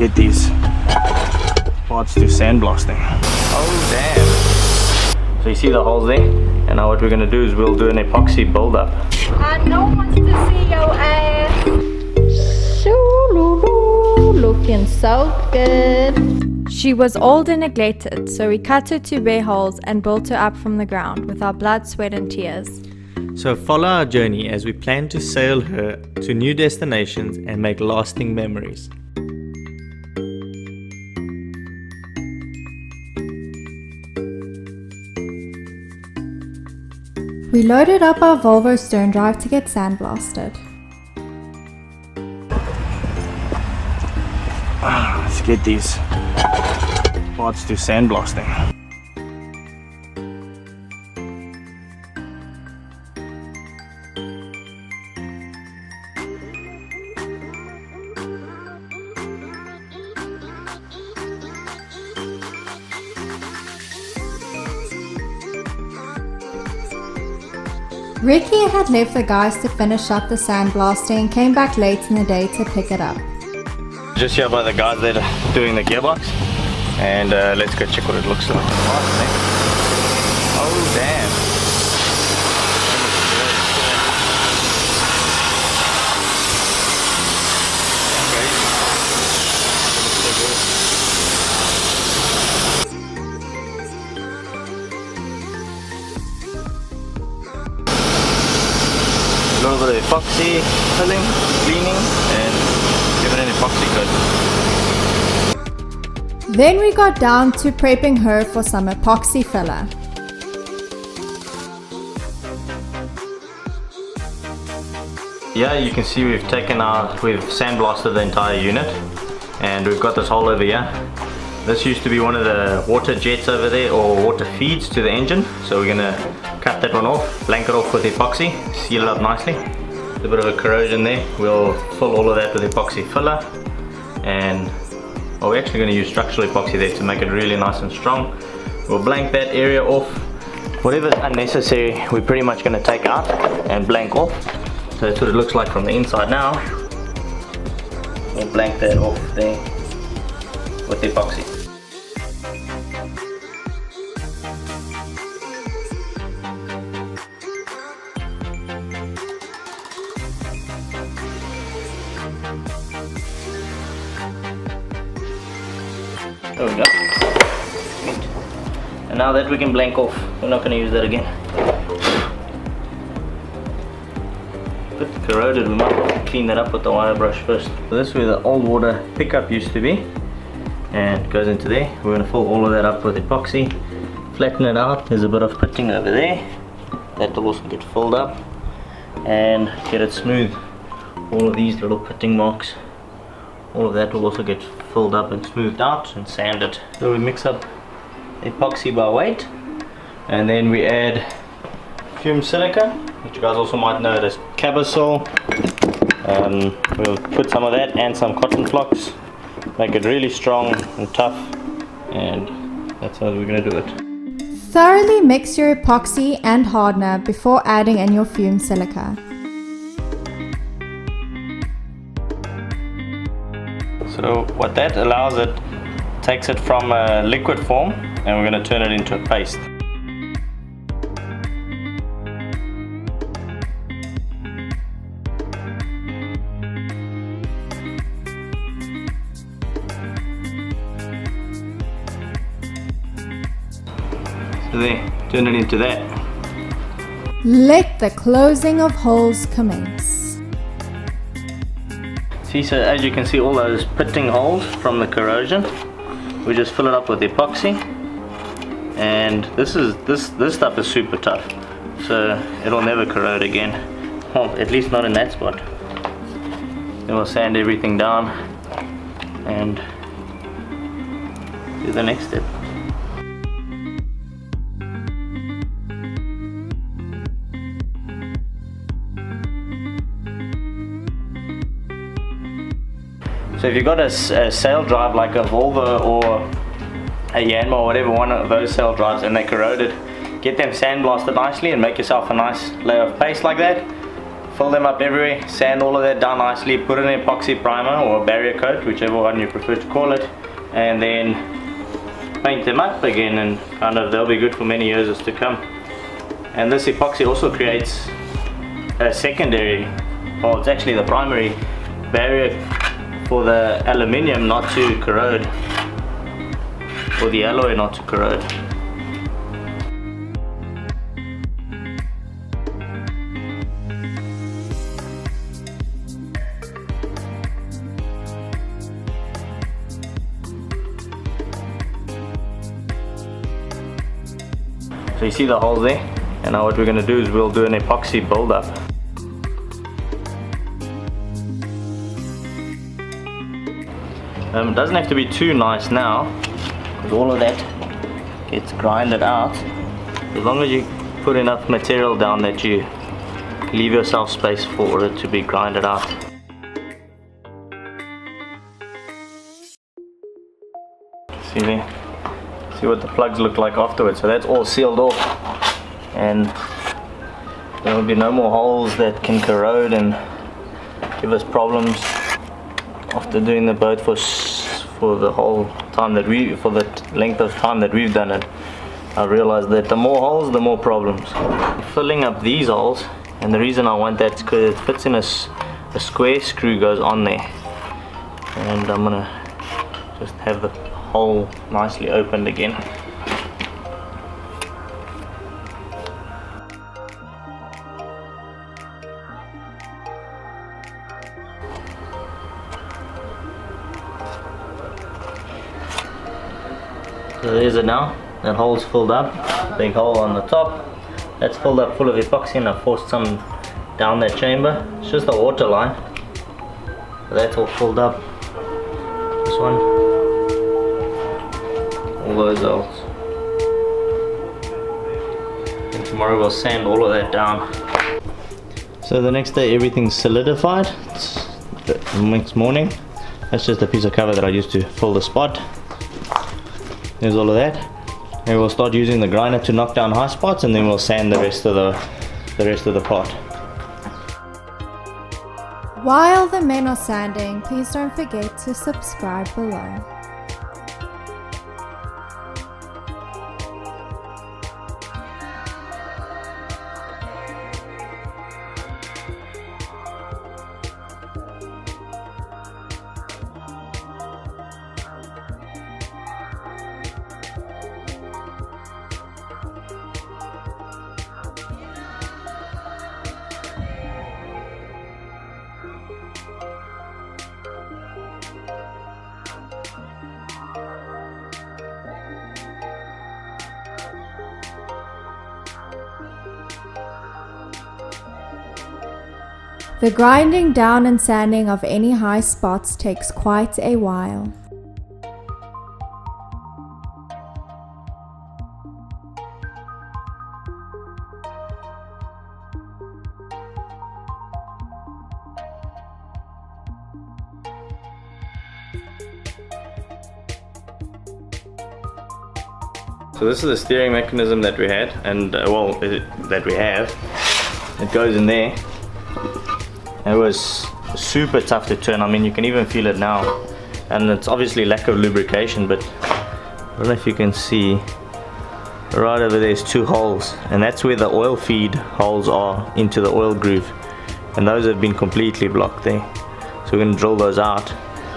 Get these parts to sandblasting. Oh damn. So you see the holes there? And now what we're going to do is we'll do an epoxy build-up. No one wants to see your ass. Looking so good. She was old and neglected, so we cut her to bare holes and built her up from the ground with our blood, sweat and tears. So follow our journey as we plan to sail her to new destinations and make lasting memories. We loaded up our Volvo Stern Drive to get sandblasted. Let's get these parts to sandblasting. Ricky had left the guys to finish up the sandblasting and came back late in the day to pick it up. Just here by the guys that are doing the gearbox, and let's go check what it looks like. Oh damn. A little bit of epoxy filling, cleaning, and give it an epoxy coat. Then we got down to prepping her for some epoxy filler. Yeah, you can see we've sandblasted the entire unit, and we've got this hole over here. This used to be one of the water jets over there, or water feeds to the engine, so we're gonna cut that one off, blank it off with epoxy, seal it up nicely. A bit of a corrosion there. We'll fill all of that with epoxy filler, and we're actually going to use structural epoxy there to make it really nice and strong. We'll blank that area off. Whatever's unnecessary, we're pretty much going to take out and blank off. So that's what it looks like from the inside now. We'll blank that off there with epoxy. There we go. Sweet. And now that we can blank off, we're not going to use that again. Bit corroded, we might clean that up with the wire brush first. So this is where the old water pickup used to be, and it goes into there. We're going to fill all of that up with epoxy, flatten it out. There's a bit of pitting over there. That will also get filled up and get it smooth. All of these little pitting marks, all of that will also get filled up and smoothed out and sanded. So we mix up epoxy by weight, and then we add fumed silica, which you guys also might know as Cabasol. We'll put some of that and some cotton flocks, make it really strong and tough, and that's how we're going to do it. Thoroughly mix your epoxy and hardener before adding in your fumed silica. So what that allows, it takes it from a liquid form, and we're going to turn it into a paste. So there, turn it into that. Let the closing of holes commence. See, so as you can see, all those pitting holes from the corrosion, we just fill it up with epoxy, and this stuff is super tough, so it'll never corrode again. Well, at least not in that spot. Then we'll sand everything down and do the next step. So if you've got a sail drive like a Volvo or a Yanmar or whatever, one of those sail drives, and they're corroded, get them sandblasted nicely and make yourself a nice layer of paste like that. fill them up everywhere, sand all of that down nicely, put an epoxy primer or a barrier coat, whichever one you prefer to call it, and then paint them up again, and kind of they'll be good for many years to come. And this epoxy also creates a secondary, well, it's actually the primary barrier for the aluminium not to corrode, or the alloy not to corrode. So you see the holes there, and now what we're going to do is we'll do an epoxy build up. It doesn't have to be too nice now, because all of that gets grinded out. As long as you put enough material down that you leave yourself space for it to be grinded out. See there? See what the plugs look like afterwards. So that's all sealed off, and there will be no more holes that can corrode and give us problems. After doing the boat for the whole time that for the length of time that we've done it, I realized that the more holes, the more problems. Filling up these holes, and the reason I want that is because it fits in a square screw goes on there, and I'm gonna just have the hole nicely opened again. So there's it now, that hole's filled up, big hole on the top, that's filled up full of epoxy, and I've forced some down that chamber. It's just a water line, so that's all filled up. This one, all those holes, and tomorrow we'll sand all of that down. So the next day everything's solidified. It's the next morning, that's just a piece of cover that I used to fill the spot. There's all of that, and we'll start using the grinder to knock down high spots, and then we'll sand the rest of the part. While the men are sanding, please don't forget to subscribe below. The grinding down and sanding of any high spots takes quite a while. So this is the steering mechanism that we had, and that we have. It goes in there. It was super tough to turn. I mean, you can even feel it now, and it's obviously lack of lubrication, but I don't know if you can see right over there's two holes, and that's where the oil feed holes are into the oil groove, and those have been completely blocked there. So we're going to drill those out,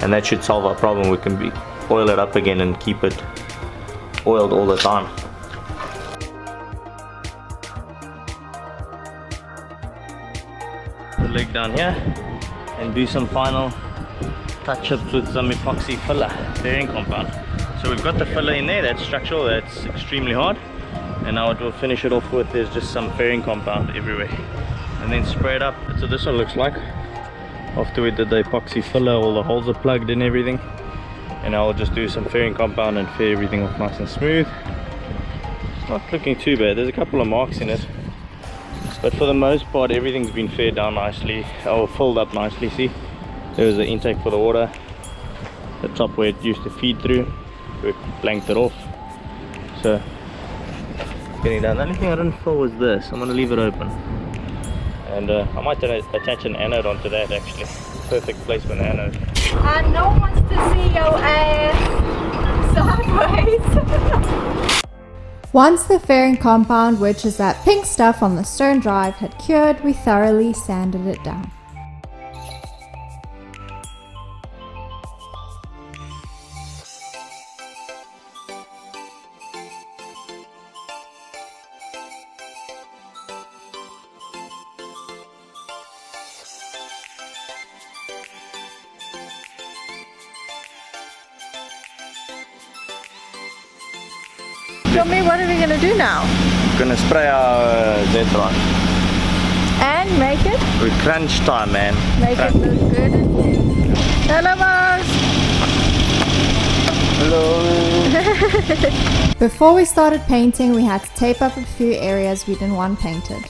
and that should solve our problem. We can oil it up again and keep it oiled all the time. The leg down here and do some final touch-ups with some epoxy filler bearing compound. So we've got the filler in there, that's structural, that's extremely hard, and now what we'll finish it off with is just some fairing compound everywhere, and then spray it up. So this one looks like after we did the epoxy filler, all the holes are plugged and everything, and I'll just do some fairing compound and fair everything off nice and smooth. It's not looking too bad, there's a couple of marks in it, but for the most part everything's been faired down nicely, or filled up nicely. See, there's the intake for the water, the top where it used to feed through, we blanked it off. So getting done. The only thing I didn't fill was this. I'm going to leave it open, And I might attach an anode onto that actually. Perfect place for an anode. And no one wants to see your ass sideways. Once the fairing compound, which is that pink stuff on the stern drive, had cured, we thoroughly sanded it down. Tell me, what are we going to do now? We're gonna spray our Z-Drive. And make it? We're crunch time, man. Make it look good. Hello, Mars. Hello. Before we started painting, we had to tape up a few areas we didn't want painted.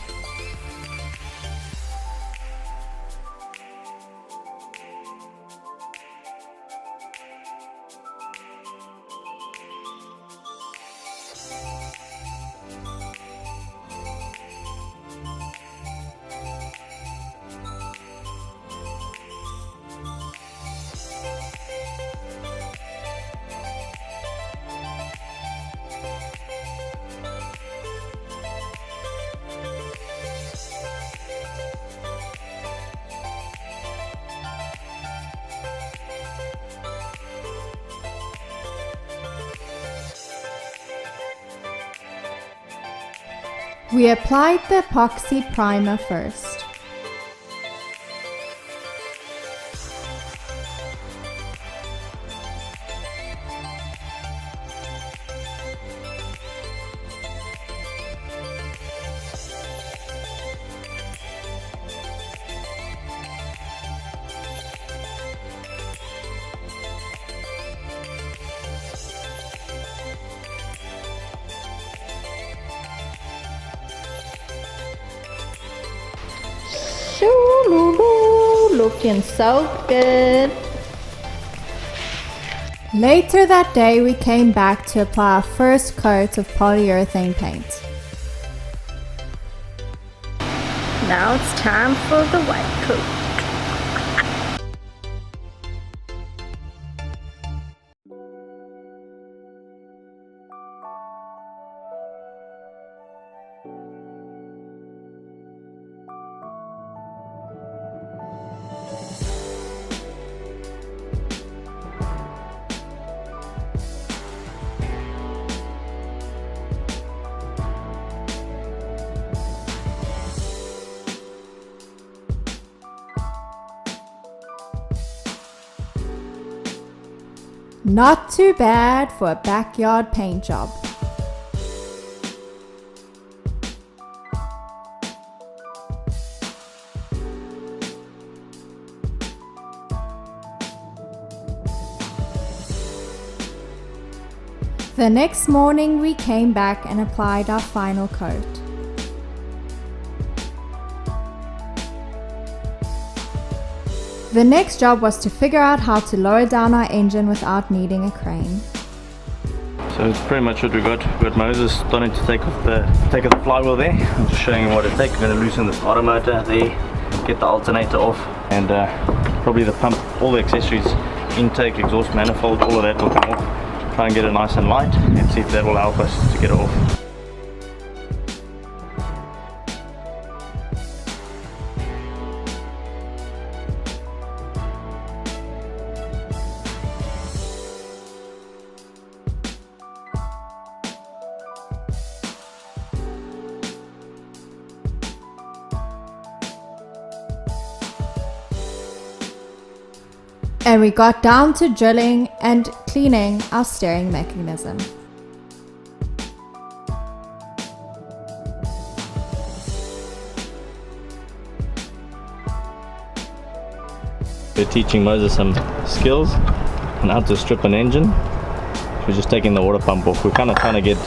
We applied the epoxy primer first. Looking so good. Later that day, we came back to apply our first coat of polyurethane paint. Now it's time for the white coat. Not too bad for a backyard paint job. The next morning we came back and applied our final coat. The next job was to figure out how to lower down our engine without needing a crane. So it's pretty much what we got. We got Moses starting to take off the flywheel there. I'm just showing you what it takes. We're going to loosen this auto motor there, get the alternator off, and probably the pump, all the accessories, intake, exhaust manifold, all of that will come off. Try and get it nice and light and see if that will help us to get it off. And we got down to drilling and cleaning our steering mechanism. We're teaching Moses some skills on how to strip an engine. We're just taking the water pump off. We're kind of trying to get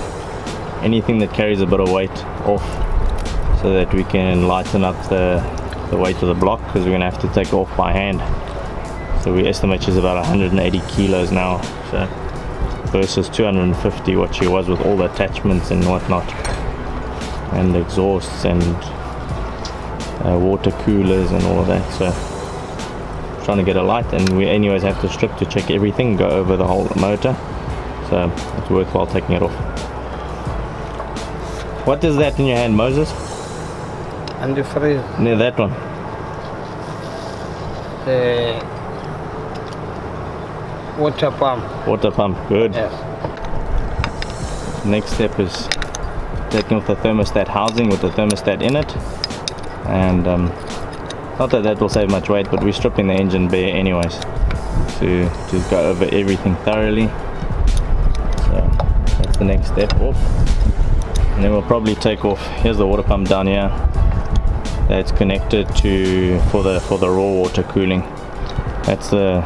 anything that carries a bit of weight off so that we can lighten up the weight of the block, because we're going to have to take it off by hand. So we estimate she's about 180 kilos now, so versus 250 what she was with all the attachments and whatnot, and exhausts and water coolers and all of that. So trying to get a light, and we anyways have to strip to check everything, go over the whole motor, so it's worthwhile taking it off. What is that in your hand, Moses? And the freeze. Near that one. The water pump. Water pump, good. Yes. Next step is taking off the thermostat housing with the thermostat in it, and not that that will save much weight, but we're stripping the engine bare anyways to go over everything thoroughly. So that's the next step off, and then we'll probably take off. Here's the water pump down here that's connected to for the raw water cooling. That's the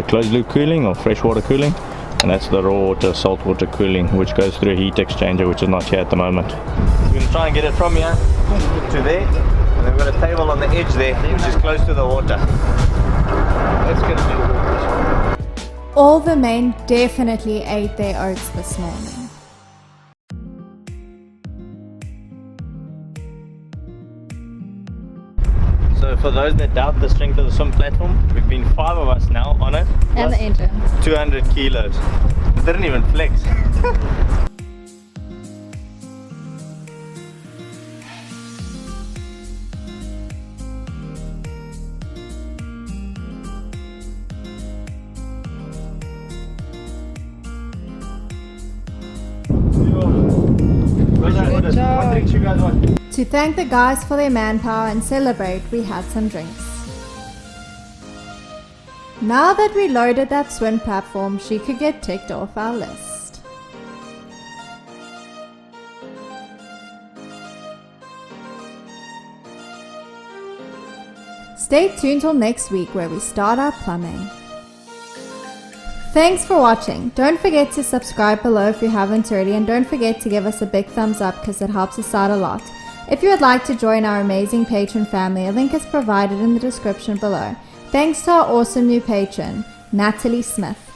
closed loop cooling or freshwater cooling, and that's the raw water salt water cooling, which goes through a heat exchanger, which is not here at the moment. We're going to try and get it from here to there, and then we've got a table on the edge there which is close to the water. That's going to be All the men definitely ate their oats this morning. So for those that doubt the strength of the swim platform, we've been 5 of us now on it. And the engine. 200 kilos. It didn't even flex. Good job. What drinks you guys want? To thank the guys for their manpower and celebrate, we had some drinks. Now that we loaded that swim platform, she could get ticked off our list. Stay tuned till next week where we start our plumbing. Thanks for watching. Don't forget to subscribe below if you haven't already, and don't forget to give us a big thumbs up because it helps us out a lot. If you would like to join our amazing patron family, a link is provided in the description below. Thanks to our awesome new patron, Natalie Smith.